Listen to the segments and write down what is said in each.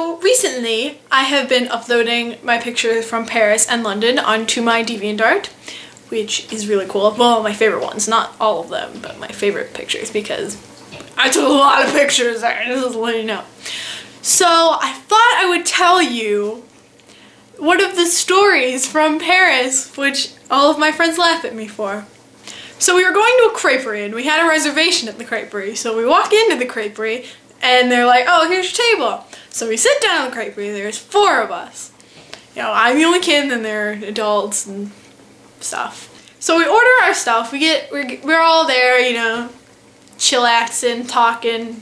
So recently I have been uploading my pictures from Paris and London onto my DeviantArt, which is really cool. Well, my favorite ones, not all of them, but my favorite pictures because I took a lot of pictures there, just to let you know. So I thought I would tell you one of the stories from Paris, which all of my friends laugh at me for. So we were going to a creperie and we had a reservation at the creperie. So we walk into the creperie and they're like, oh, here's your table. So we sit down at the creperie, there's 4 of us. You know, I'm the only kid and then there are adults and stuff. So we order our stuff, we're all there, you know, chillaxing, talking,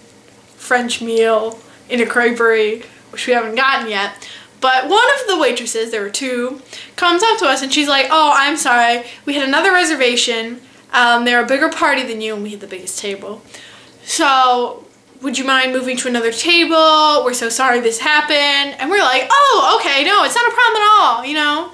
French meal in a creperie, which we haven't gotten yet. But one of the waitresses, there were 2, comes up to us and she's like, oh, I'm sorry, we had another reservation. They're a bigger party than you and we had the biggest table. So, would you mind moving to another table? We're so sorry this happened. And we're like, oh, okay, no, it's not a problem at all, you know?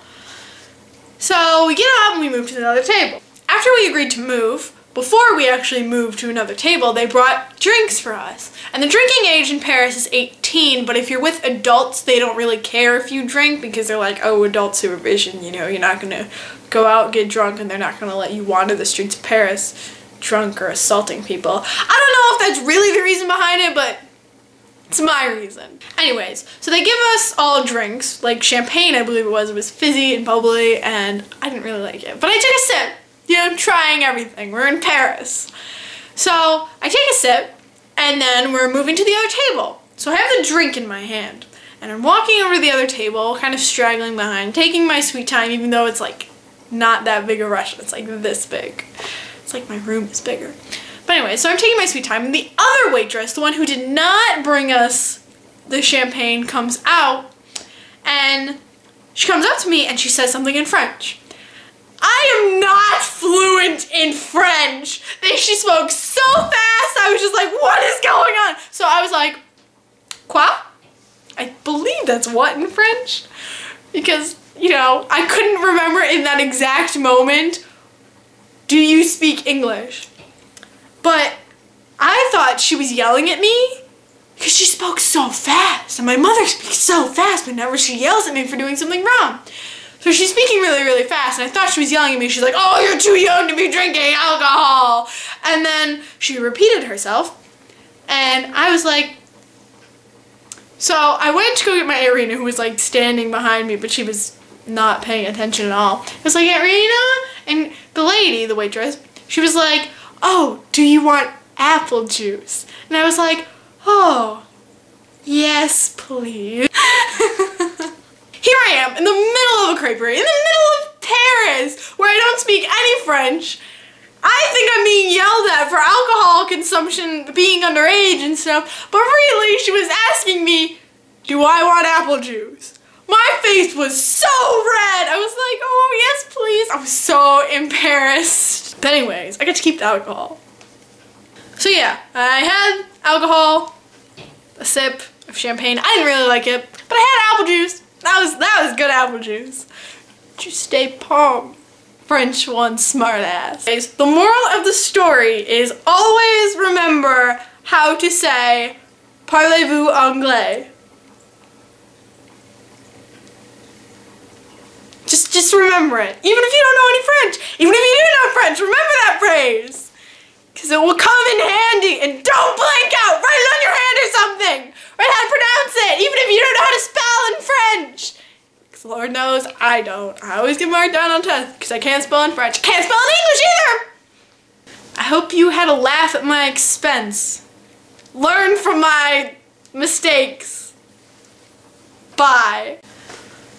So we get up and we move to another table. After we agreed to move, before we actually moved to another table, they brought drinks for us. And the drinking age in Paris is 18, but if you're with adults, they don't really care if you drink because they're like, oh, adult supervision, you know, you're not gonna go out, get drunk, and they're not gonna let you wander the streets of Paris drunk or assaulting people. I don't know if that's really the reason behind it, but it's my reason. Anyways, so they give us all drinks, like champagne, I believe it was fizzy and bubbly, and I didn't really like it. But I took a sip. You know, I'm trying everything. We're in Paris. So I take a sip, and then we're moving to the other table. So I have the drink in my hand, and I'm walking over to the other table, kind of straggling behind, taking my sweet time, even though it's like not that big a rush. It's like this big. It's like my room is bigger. But anyway, so I'm taking my sweet time, and the other waitress, the one who did not bring us the champagne, comes out, and she comes up to me and she says something in French. I am not fluent in French. She spoke so fast, I was just like, what is going on? So I was like, quoi? I believe that's what in French? Because, you know, I couldn't remember in that exact moment, do you speak English? But I thought she was yelling at me because she spoke so fast. And my mother speaks so fast whenever she yells at me for doing something wrong. So she's speaking really, really fast, and I thought she was yelling at me. She's like, oh, you're too young to be drinking alcohol. And then she repeated herself, and I was like, so I went to go get my Aunt Rena, who was like standing behind me, but she was not paying attention at all. I was like, Aunt Rena? And the lady, the waitress, she was like, oh, do you want apple juice? And I was like, oh, yes, please. Here I am in the middle of a creperie, in the middle of Paris, where I don't speak any French. I think I'm being yelled at for alcohol consumption, being underage and stuff, but really she was asking me, do I want apple juice? My face was so red. I was like, oh, yes, please. I was so embarrassed. But anyways, I got to keep the alcohol. So yeah, I had alcohol, a sip of champagne. I didn't really like it, but I had apple juice. That was good apple juice. Tu stay palm. French one, smart ass. The moral of the story is always remember how to say parlez-vous anglais. Just remember it. Even if you don't know any French. Even if you do know French, remember that phrase. Because it will come in handy. And don't blank out. Write it on your hand or something. Write how to pronounce it. Even if you don't know how to spell in French. Because Lord knows I don't. I always get marked down on tests because I can't spell in French. I can't spell in English either. I hope you had a laugh at my expense. Learn from my mistakes. Bye.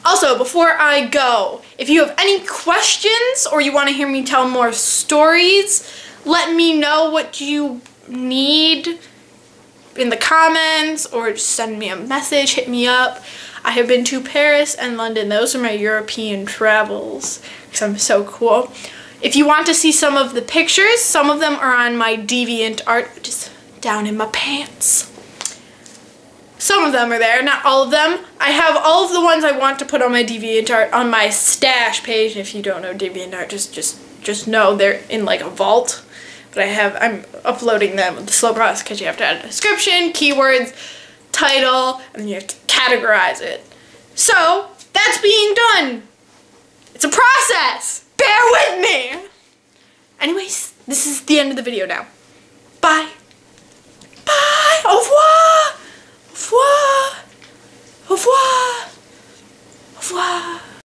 Also, before I go, if you have any questions or you want to hear me tell more stories, let me know what you need in the comments or just send me a message, hit me up. I have been to Paris and London. Those are my European travels because I'm so cool. If you want to see some of the pictures, some of them are on my DeviantArt, which is down in my pants. Some of them are there, not all of them. I have all of the ones I want to put on my DeviantArt on my stash page. If you don't know DeviantArt, just know they're in like a vault. But I'm uploading them with the slow process because you have to add a description, keywords, title, and then you have to categorize it. So that's being done. It's a process. Bear with me. Anyways, this is the end of the video now. Bye.